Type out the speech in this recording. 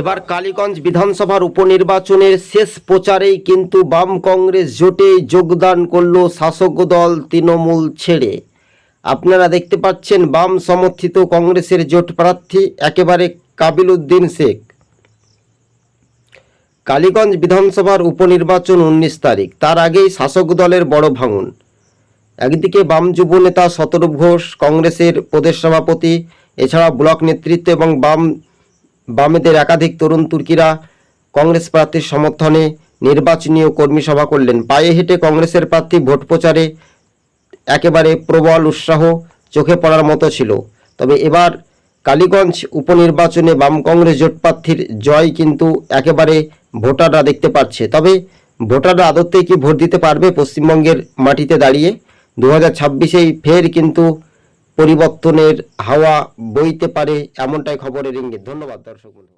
এবার কালীগঞ্জ বিধানসভার উপনির্বাচনের শেষ প্রচারেই কিন্তু বাম কংগ্রেস জোটে যোগদান করলো শাসক দল তৃণমূল ছেড়ে। আপনারা দেখতে পাচ্ছেন বাম সমর্থিত কংগ্রেসের জোট প্রার্থী একেবারে কাবিল উদ্দিন শেখ। কালীগঞ্জ বিধানসভার উপনির্বাচন 19 তারিখ, তার আগেই শাসক দলের বড় ভাঙন। একদিকে বাম যুব নেতা শতরূপ ঘোষ, কংগ্রেসের প্রদেশ সভাপতি, এছাড়া ব্লক নেতৃত্ব এবং বামেদের একাধিক তরুণ তুর্কিরা কংগ্রেস প্রার্থীর সমর্থনে নির্বাচনী কর্মী সভা করলেন। পায়ে হেঁটে কংগ্রেসের প্রার্থী ভোট প্রচারে একেবারে প্রবল উৎসাহ চোখে পড়ার মতো ছিল। তবে এবার কালীগঞ্জ উপনির্বাচনে বাম কংগ্রেস জোট প্রার্থীর জয় কিন্তু একেবারে ভোটাররা দেখতে পাচ্ছে। তবে ভোটাররা আদতেই কি ভোট দিতে পারবে পশ্চিমবঙ্গের মাটিতে দাঁড়িয়ে? 2026-এই ফের কিন্তু পরিবর্তনের হাওয়া বইতে পারে, এমনটাই খবরের ইঙ্গিত। ধন্যবাদ দর্শক বন্ধু।